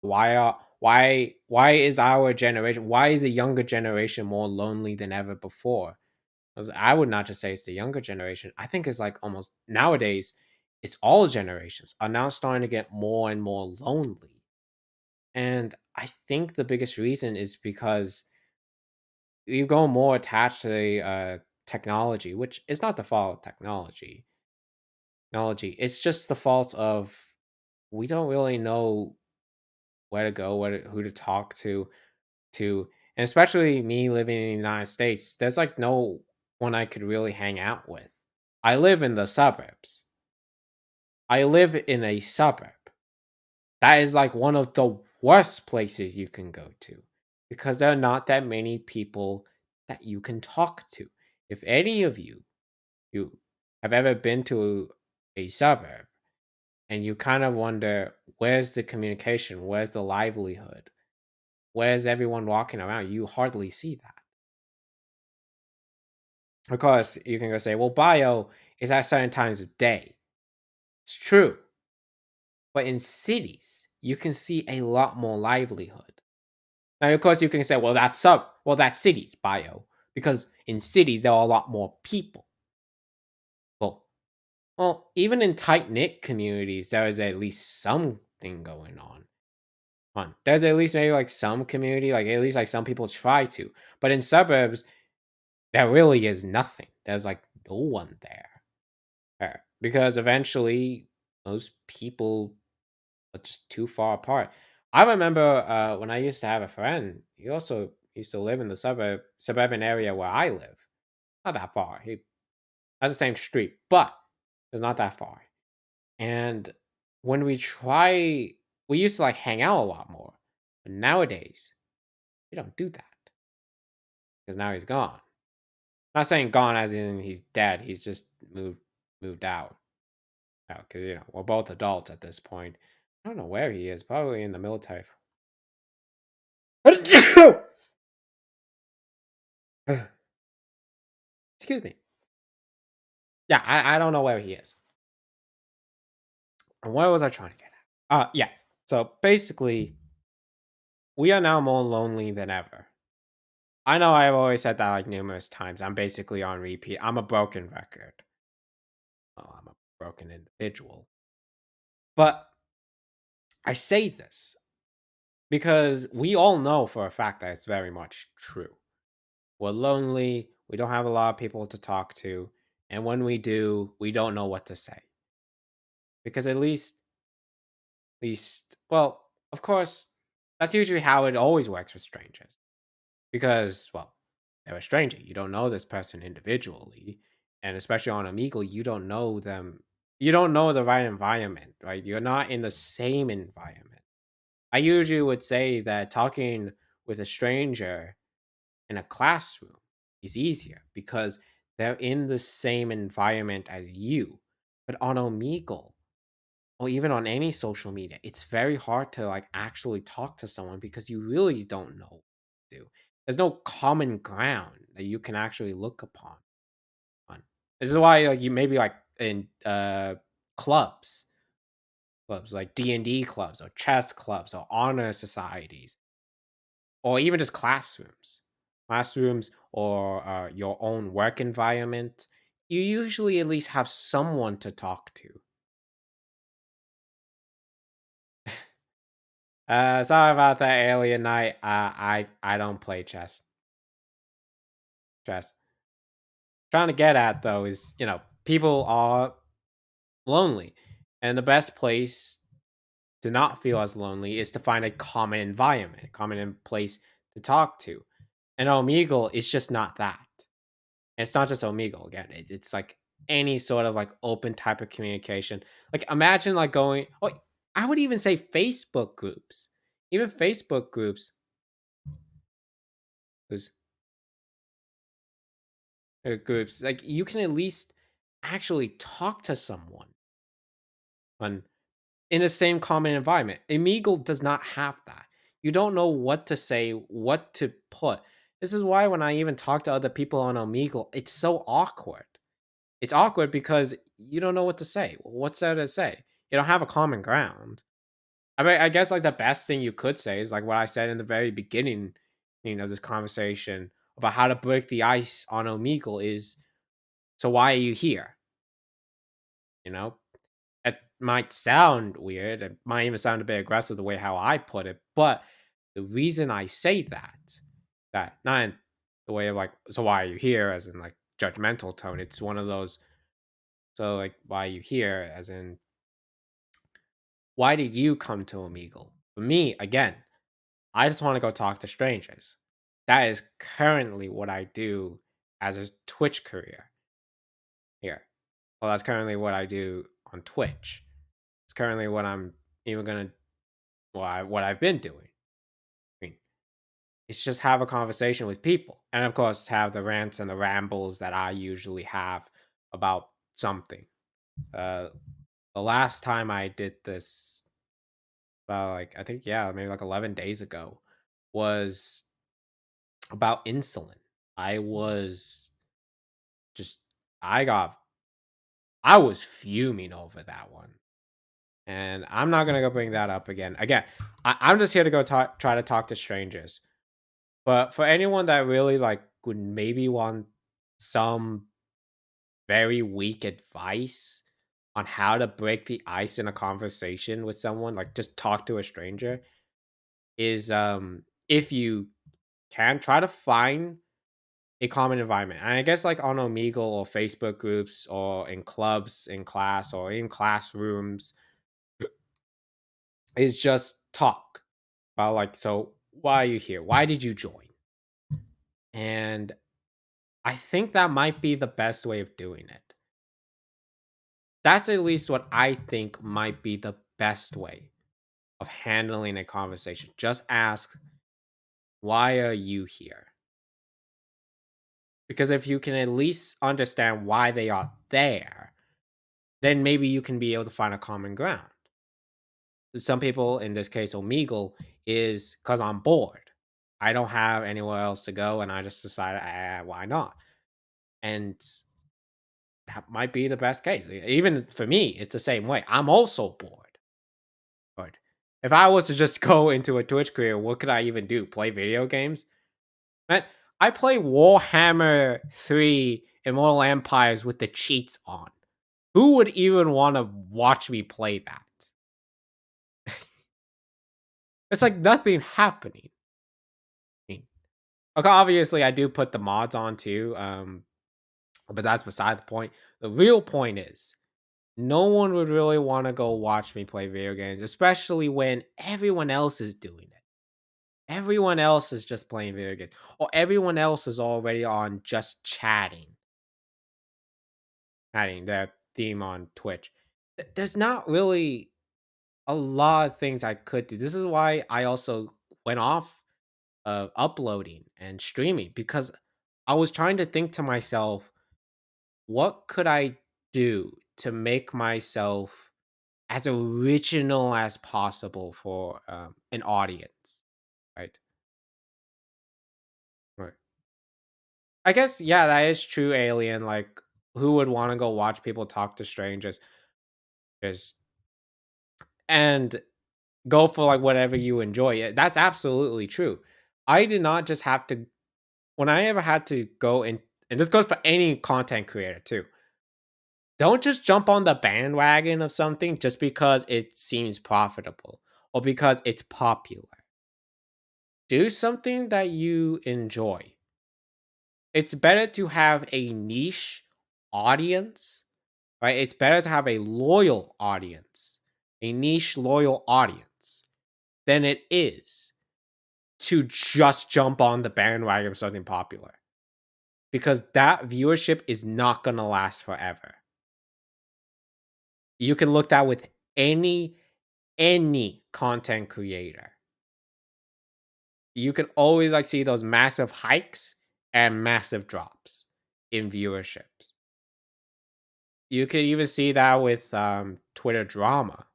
Why is our generation, why is the younger generation more lonely than ever before? 'Cause I would not just say it's the younger generation. I think it's like almost nowadays, it's all generations are now starting to get more and more lonely. And I think the biggest reason is because you go more attached to the technology, which is not the fault of technology. It's just the fault of we don't really know where to go, who to talk to, and especially me living in the United States, there's like no one I could really hang out with. I live in the suburbs. I live in a suburb. That is like one of the worst places you can go to because there are not that many people that you can talk to. If any of you have ever been to a suburb and you kind of wonder where's the communication, where's the livelihood, where's everyone walking around, you hardly see that. Of course, you can go say, well, bio is at certain times of day. It's true. But in cities, you can see a lot more livelihood. Now, of course, you can say, well, that's cities bio, because in cities there are a lot more people. Well, even in tight knit communities, there is at least something going on. There's at least maybe like some community, like at least like some people try to. But in suburbs, there really is nothing. There's like no one there because eventually most people are just too far apart. I remember when I used to have a friend. He also used to live in the suburban area where I live. Not that far. He has the same street, but it's not that far. And when we used to like hang out a lot more. But nowadays, we don't do that because now he's gone. Not saying gone as in he's dead. He's just moved out. Because we're both adults at this point. I don't know where he is. Probably in the military. Excuse me. Yeah, I don't know where he is. And where was I trying to get at? Yeah. So basically, we are now more lonely than ever. I know I've always said that like numerous times. I'm basically on repeat. I'm a broken record. Oh, I'm a broken individual. But I say this because we all know for a fact that it's very much true. We're lonely. We don't have a lot of people to talk to. And when we do, we don't know what to say. Because well, of course, that's usually how it always works with strangers. Because, well, they're a stranger. You don't know this person individually. And especially on Amigo, you don't know them. You don't know the right environment, right? You're not in the same environment. I usually would say that talking with a stranger in a classroom is easier because they're in the same environment as you. But on Omegle, or even on any social media, it's very hard to like actually talk to someone because you really don't know what to do. There's no common ground that you can actually look upon. On. This is why like you maybe like in clubs, clubs like D&D clubs or chess clubs or honor societies or even just classrooms or your own work environment, you usually at least have someone to talk to. Sorry about that alien night. I don't play chess. Trying to get at though is people are lonely, and the best place to not feel as lonely is to find a common environment, a common place to talk to. And Omegle is just not that. It's not just Omegle again. It's like any sort of like open type of communication. Like imagine like going. Oh, I would even say Facebook groups. Even Facebook groups. Who's groups like you can at least actually talk to someone on in the same common environment. Omegle does not have that. You don't know what to say, what to put. This is why when I even talk to other people on Omegle, it's so awkward. It's awkward because you don't know what to say. What's there to say? You don't have a common ground. I mean, I guess like the best thing you could say is like what I said in the very beginning, this conversation about how to break the ice on Omegle is, so why are you here? You know, it might sound weird. It might even sound a bit aggressive the way how I put it, but the reason I say that not in the way of like, so why are you here, as in like judgmental tone. It's one of those, so like, why are you here, as in, why did you come to Omegle? For me, again, I just want to go talk to strangers. That is currently what I do as a Twitch career here. Well, that's currently what I do on Twitch. It's currently what I'm even gonna, what I've been doing. I mean, it's just have a conversation with people, and of course, have the rants and the rambles that I usually have about something. Uh, the last time I did this, like I think, yeah, maybe like 11 days ago, was about insulin. I was just I got I was fuming over that one. And I'm not gonna go bring that up again. Again, I'm just here to go try to talk to strangers. But for anyone that really like would maybe want some very weak advice on how to break the ice in a conversation with someone, like just talk to a stranger, is if you can, try to find a common environment. And I guess like on Omegle or Facebook groups or in clubs in class or in classrooms, is just talk about like, so why are you here? Why did you join? And I think that might be the best way of doing it. That's at least what I think might be the best way of handling a conversation. Just ask, why are you here? Because if you can at least understand why they are there, then maybe you can be able to find a common ground. Some people, in this case, Omegle, is because I'm bored. I don't have anywhere else to go, and I just decided, why not? And that might be the best case. Even for me, it's the same way. I'm also bored. But if I was to just go into a Twitch career, what could I even do? Play video games? Man, I play Warhammer 3 Immortal Empires with the cheats on. Who would even want to watch me play that? It's like nothing happening. I mean, okay, obviously I do put the mods on too, but that's beside the point. The real point is, no one would really want to go watch me play video games, especially when everyone else is doing it. Everyone else is just playing video games, or everyone else is already on just chatting their theme on Twitch. There's not really a lot of things I could do. This is why I also went off of uploading and streaming, because I was trying to think to myself, what could I do to make myself as original as possible for an audience, right? Right. I guess, yeah, that is true. Alien, like, who would want to go watch people talk to strangers? Just and go for like whatever you enjoy. Yeah, that's absolutely true. I did not just have to, when I ever had to go in, and this goes for any content creator too. Don't just jump on the bandwagon of something just because it seems profitable or because it's popular. Do something that you enjoy. It's better to have a niche audience, right? It's better to have a loyal audience, a niche loyal audience, than it is to just jump on the bandwagon of something popular, because that viewership is not going to last forever. You can look that with any content creator. You can always like see those massive hikes and massive drops in viewerships. You could even see that with Twitter drama.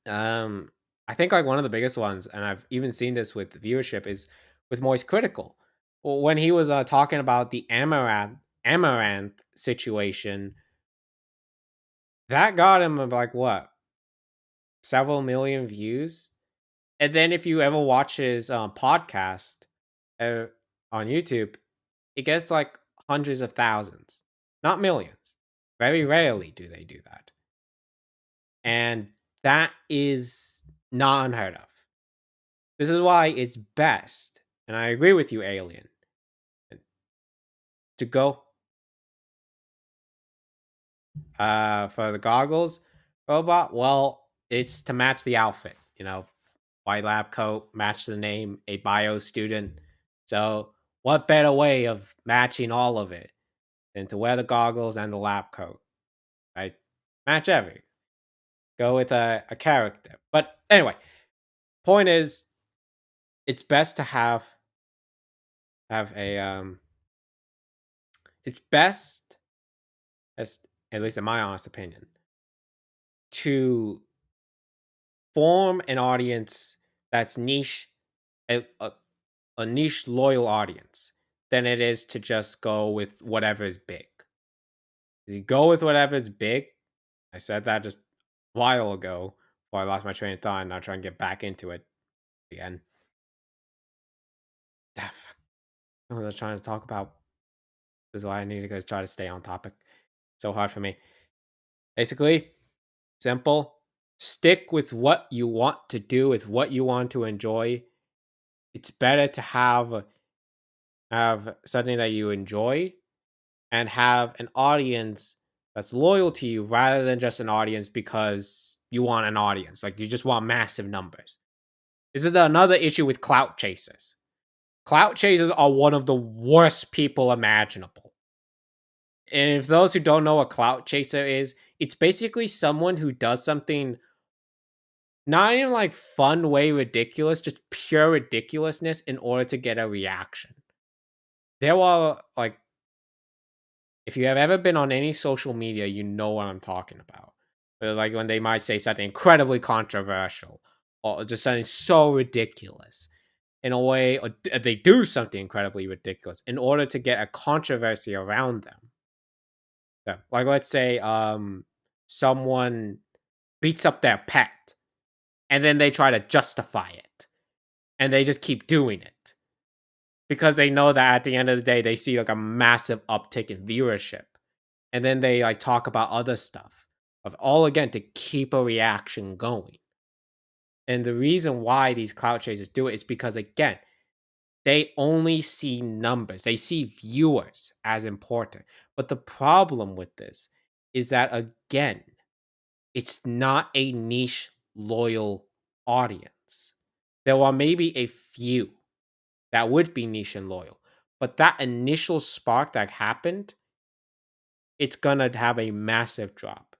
Um, I think like one of the biggest ones, and I've even seen this with viewership, is with Moist Critical. Well, when he was talking about the Amaranth situation, that got him like what, several million views. And then if you ever watch his podcast uh, on YouTube, it gets like hundreds of thousands, not millions. Very rarely do they do that. And that is not unheard of. This is why it's best, and I agree with you, Alien, to go for the goggles robot. Well, it's to match the outfit, white lab coat, match the name, a bio student. So, what better way of matching all of it than to wear the goggles and the lab coat, right? Match everything. Go with a character. But anyway, point is, it's best to have a it's best, as at least in my honest opinion, to form an audience that's niche, a niche loyal audience, than it is to just go with whatever is big. If you go with whatever is big, I said that just a while ago before I lost my train of thought and now trying to get back into it again. What I was trying to talk about. This is why I need to go try to stay on topic. So hard for me. Basically, simple. Stick with what you want to do, with what you want to enjoy. It's better to have something that you enjoy and have an audience that's loyal to you rather than just an audience because you want an audience. Like you just want massive numbers. This is another issue with clout chasers. Clout chasers are one of the worst people imaginable. And if those who don't know what clout chaser is, it's basically someone who does something not in like fun way ridiculous, just pure ridiculousness in order to get a reaction. There are like if you have ever been on any social media, you know what I'm talking about. Like when they might say something incredibly controversial or just something so ridiculous in a way, or they do something incredibly ridiculous in order to get a controversy around them. Yeah. Like let's say someone beats up their pet and then they try to justify it and they just keep doing it because they know that at the end of the day they see like a massive uptick in viewership, and then they like talk about other stuff of all again to keep a reaction going. And the reason why these cloud chasers do it is because again they only see numbers, they see viewers as important. But the problem with this is that again it's not a niche loyal audience. There are maybe a few that would be niche and loyal, but that initial spark that happened, it's gonna have a massive drop.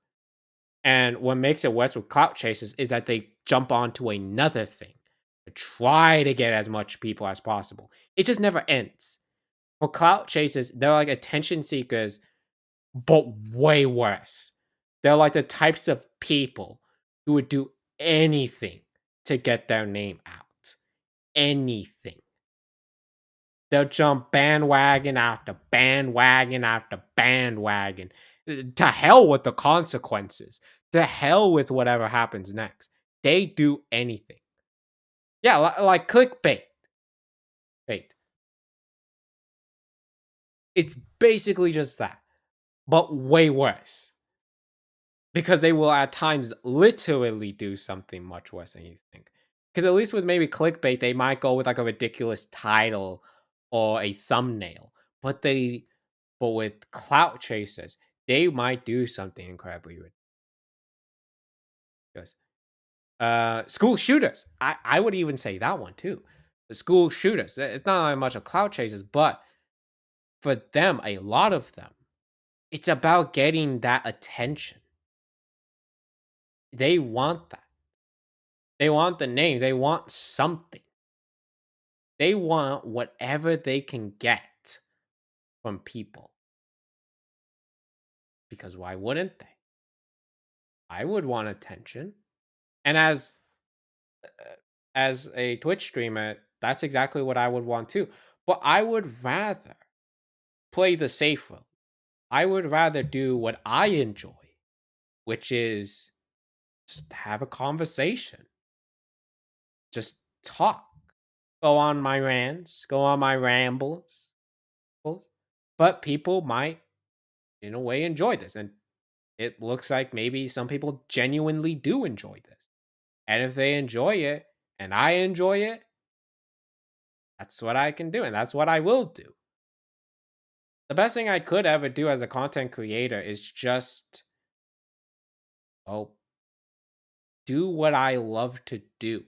And what makes it worse with clout chasers is that they jump onto another thing to try to get as much people as possible. It just never ends. For clout chasers, they're like attention seekers, but way worse. They're like the types of people who would do anything to get their name out. Anything. They'll jump bandwagon after bandwagon after bandwagon. To hell with the consequences. To hell with whatever happens next. They do anything. Yeah, like clickbait. Bait. It's basically just that, but way worse. Because they will at times literally do something much worse than you think. Because at least with maybe clickbait, they might go with like a ridiculous title or a thumbnail. But with clout chasers, they might do something incredibly ridiculous. School shooters. I would even say that one too. The school shooters. It's not that much of clout chasers, but for them, a lot of them, it's about getting that attention. They want that. They want the name. They want something. They want whatever they can get from people. Because why wouldn't they? I would want attention. And as a Twitch streamer, that's exactly what I would want too. But I would rather play the safe road. I would rather do what I enjoy, which is Just have a conversation. Just talk. Go on my rants, go on my rambles. But people might, in a way, enjoy this. And it looks like maybe some people genuinely do enjoy this. And if they enjoy it and I enjoy it, that's what I can do. And that's what I will do. The best thing I could ever do as a content creator is just, oh, do what I love to do.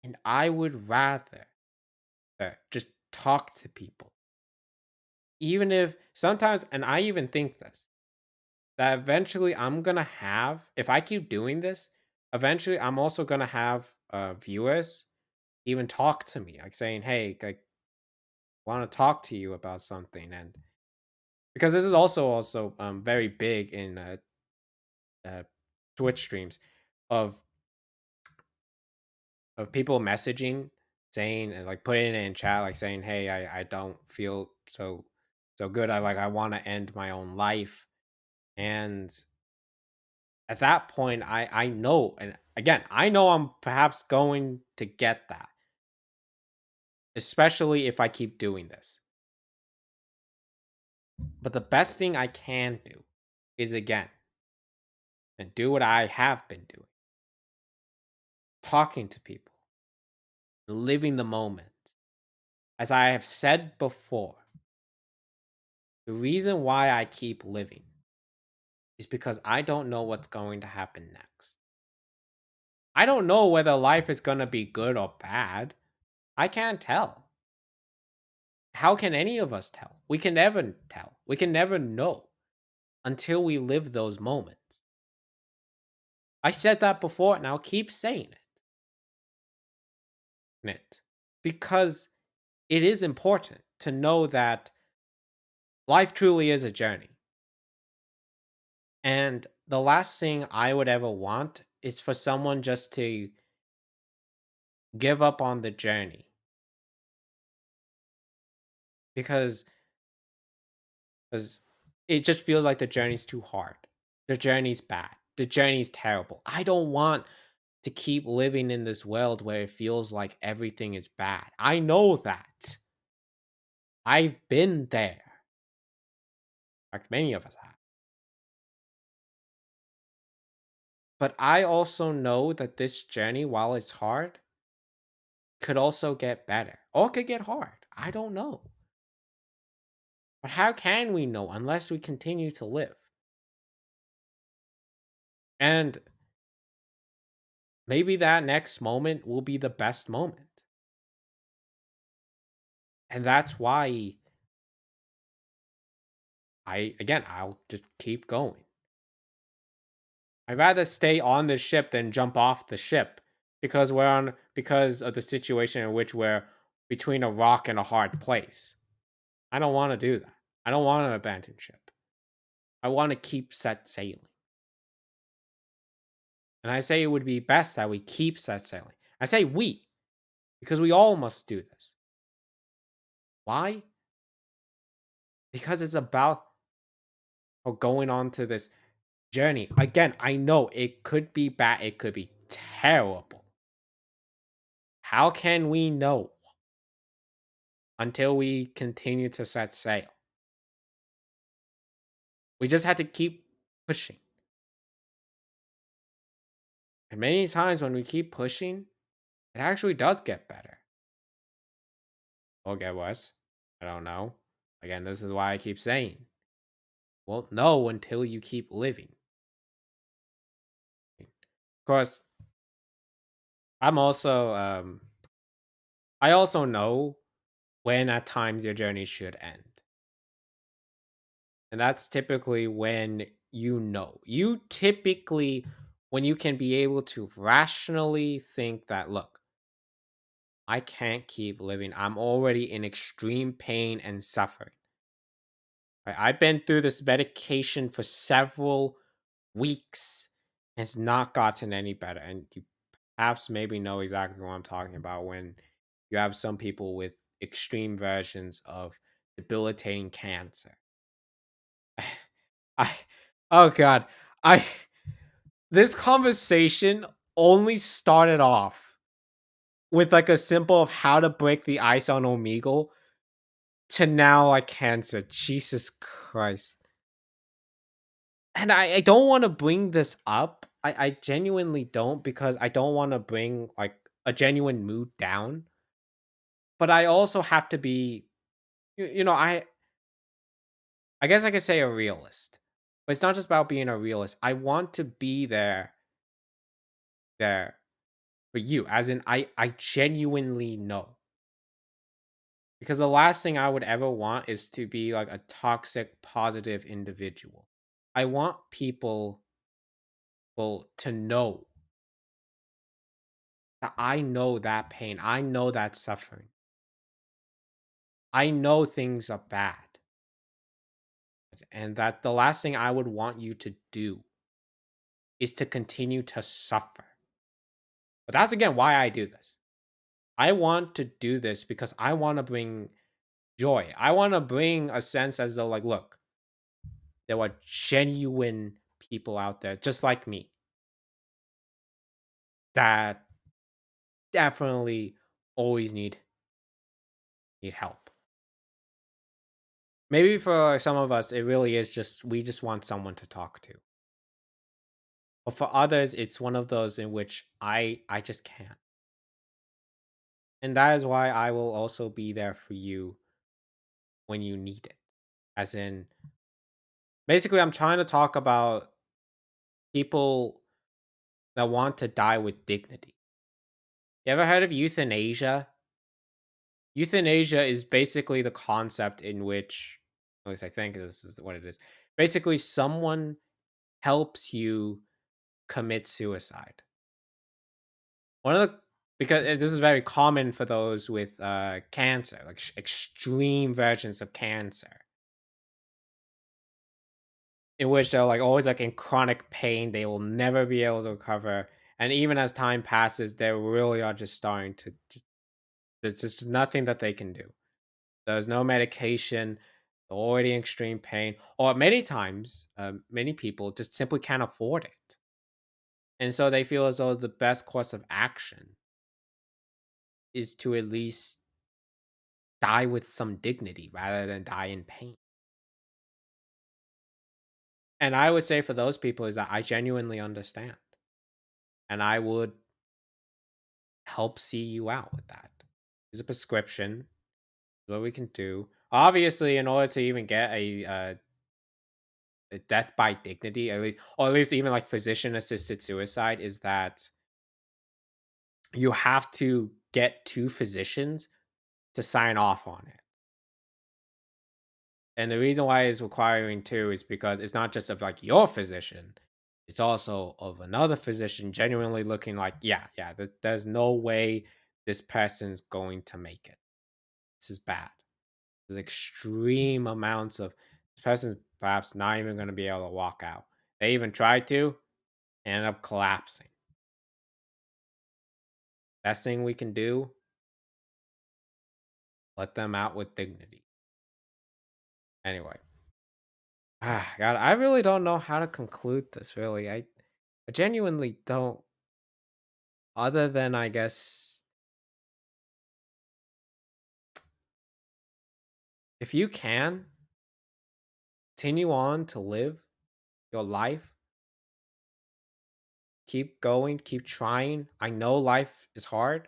And I would rather just talk to people. Even if sometimes, and I even think this, that eventually I'm gonna have, if I keep doing this, eventually I'm also gonna have viewers even talk to me, like saying, "Hey, I want to talk to you about something," and because this is also very big in uh, Twitch streams of people messaging, saying and like putting it in chat, like saying, "Hey, I don't feel so good. I want to end my own life," and at that point, I know, and again, I know I'm perhaps going to get that, especially if I keep doing this. But the best thing I can do is again, and do what I have been doing, talking to people, living the moment. As I have said before, the reason why I keep living is because I don't know what's going to happen next. I don't know whether life is going to be good or bad. I can't tell. How can any of us tell? We can never tell. We can never know until we live those moments. I said that before and I'll keep saying it. Because it is important to know that life truly is a journey. And the last thing I would ever want is for someone just to give up on the journey because because it just feels like the journey's too hard. The journey's bad. The journey's terrible. I don't want to keep living in this world where it feels like everything is bad. I know that. I've been there. Like many of us have. But I also know that this journey, while it's hard, could also get better or could get hard. I don't know. But how can we know unless we continue to live? And maybe that next moment will be the best moment. And that's why I'll just keep going. I'd rather stay on the ship than jump off the ship because of the situation in which we're between a rock and a hard place. I don't want to do that. I don't want to abandon ship. I want to keep set sailing. And I say it would be best that we keep set sailing. I say we, because we all must do this. Why? Because it's about going on to this journey. Again, I know it could be bad, it could be terrible. How can we know until we continue to set sail? We just had to keep pushing. And many times when we keep pushing, it actually does get better. Or get worse. I don't know. Again, this is why I keep saying, well, no, until you keep living. Of course, I'm also I also know when at times your journey should end. And that's typically when you know. You typically, when you can be able to rationally think that, look, I can't keep living. I'm already in extreme pain and suffering. I've been through this medication for several weeks. And it's not gotten any better. And you perhaps maybe know exactly what I'm talking about when you have some people with extreme versions of debilitating cancer. I oh god. I This conversation only started off with like a simple of how to break the ice on Omegle to now like cancer. Jesus Christ. And I don't want to bring this up. I genuinely don't because I don't want to bring like a genuine mood down. But I also have to be you know, I guess I could say a realist. But it's not just about being a realist. I want to be there for you. As in I genuinely know. Because the last thing I would ever want is to be like a toxic positive individual. I want people well to know that I know that pain. I know that suffering. I know things are bad. And that the last thing I would want you to do is to continue to suffer. But that's again why I do this. I want to do this because I want to bring joy. I want to bring a sense as though, like, look, there are genuine people out there just like me that definitely always need help. Maybe for some of us, it really is just we just want someone to talk to. But for others, it's one of those in which I just can't. And that is why I will also be there for you when you need it. As in, basically, I'm trying to talk about people that want to die with dignity. You ever heard of euthanasia? Euthanasia is basically the concept in which, at least I think this is what it is. Basically, someone helps you commit suicide. One of the because this is very common for those with cancer, like extreme versions of cancer, in which they're like always like in chronic pain, they will never be able to recover, and even as time passes, they really are just starting to. There's just nothing that they can do. There's no medication. They're already in extreme pain, or many times, many people just simply can't afford it, and so they feel as though the best course of action is to at least die with some dignity rather than die in pain. And I would say for those people is that I genuinely understand, and I would help see you out with that. There's a prescription, what we can do. Obviously, in order to even get a death by dignity, at least, or at least even like physician assisted suicide, is that you have to get two physicians to sign off on it. And the reason why it's requiring two is because it's not just of like your physician, it's also of another physician genuinely looking like, yeah, yeah, there's no way this person's going to make it. This is bad. There's extreme amounts of this person's perhaps not even going to be able to walk out. They even tried to, end up collapsing. Best thing we can do, let them out with dignity. Anyway, God, I really don't know how to conclude this. Really, I genuinely don't. Other than I guess, if you can continue on to live your life, keep going, keep trying. I know life is hard.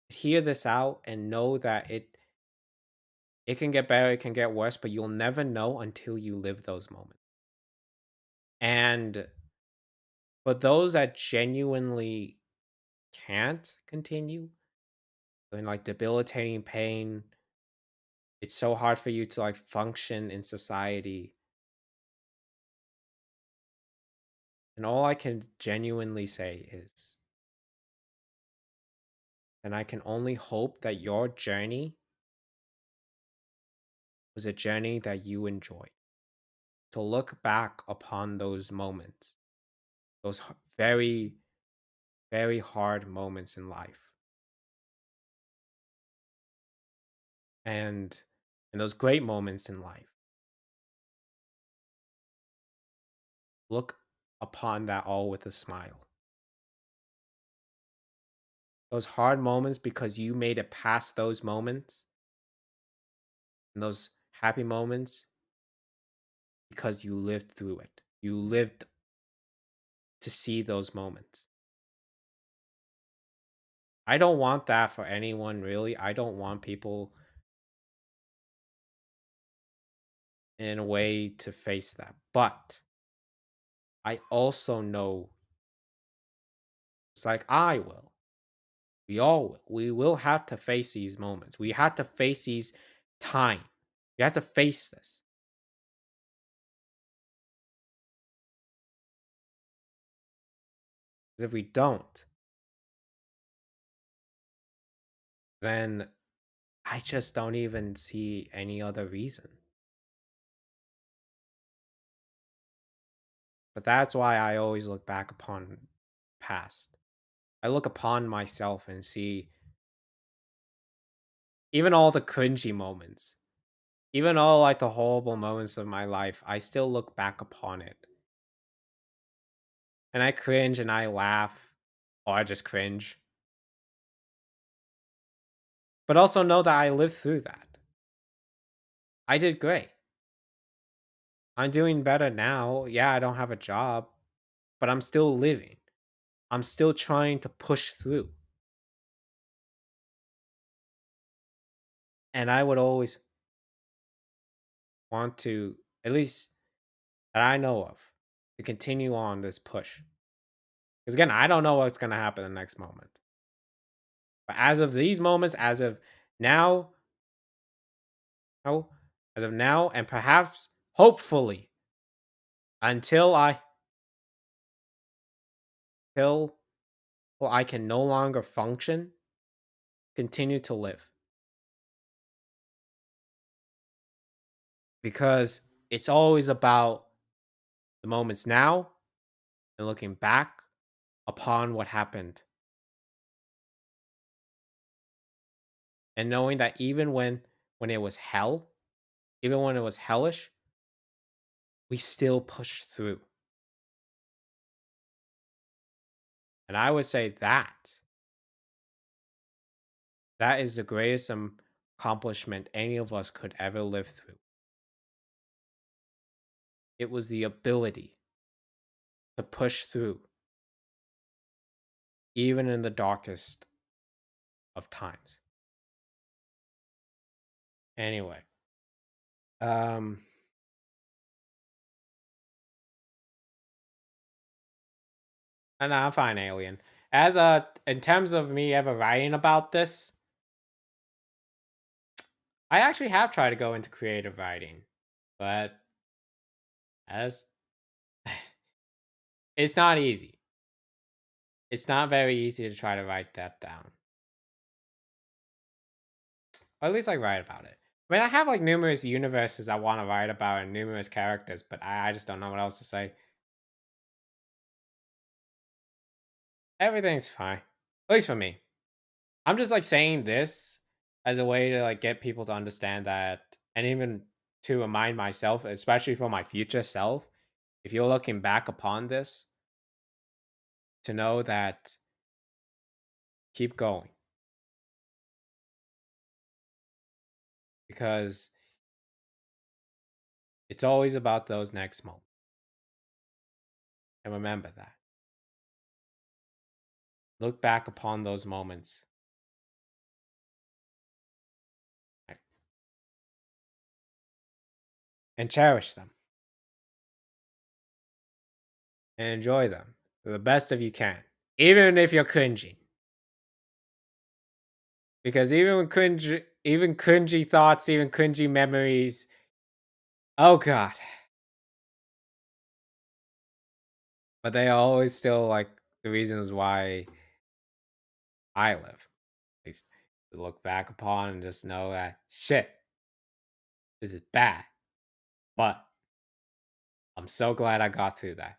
Hear this out and know that it can get better, it can get worse, but you'll never know until you live those moments. And for those that genuinely can't continue in like debilitating pain, it's so hard for you to like function in society. And all I can genuinely say is, and I can only hope that your journey was a journey that you enjoyed. To look back upon those moments, those very, very hard moments in life, and those great moments in life, look upon that all with a smile. Those hard moments because you made it past those moments and those happy moments because you lived through it. You lived to see those moments. I don't want that for anyone really. I don't want people in a way to face that. But I also know it's like I will. We all will. We will have to face these moments. We have to face these time. We have to face this. 'Cause if we don't, then I just don't even see any other reason. But that's why I always look back upon past. I look upon myself and see even all the cringy moments, even all like the horrible moments of my life, I still look back upon it. And I cringe and I laugh, or I just cringe. But also know that I lived through that. I did great. I'm doing better now. Yeah, I don't have a job, but I'm still living. I'm still trying to push through. And I would always want to, at least that I know of, to continue on this push. Because again, I don't know what's going to happen the next moment. But as of these moments, now, oh, as of now, and perhaps, hopefully, until till well, I can no longer function, continue to live. Because it's always about the moments now and looking back upon what happened and knowing that even when it was hell, even when it was hellish, we still pushed through. And I would say that is the greatest accomplishment any of us could ever live through. It was the ability to push through even in the darkest of times. Anyway, um and I'm fine, alien. As in terms of me ever writing about this, I actually have tried to go into creative writing, but as it's not easy. It's not very easy to try to write that down. Or at least like write about it. I mean, I have like numerous universes I want to write about and numerous characters, but I just don't know what else to say. Everything's fine. At least for me. I'm just like saying this as a way to like get people to understand that and even to remind myself, especially for my future self, if you're looking back upon this, to know that keep going. Because it's always about those next moments. And remember that. Look back upon those moments like, and cherish them and enjoy them to the best of you can, even if you're cringing. Because even cringy thoughts, even cringy memories, oh god, but they are always still like the reasons why I live. At least to look back upon and just know that shit, this is bad, but I'm so glad I got through that.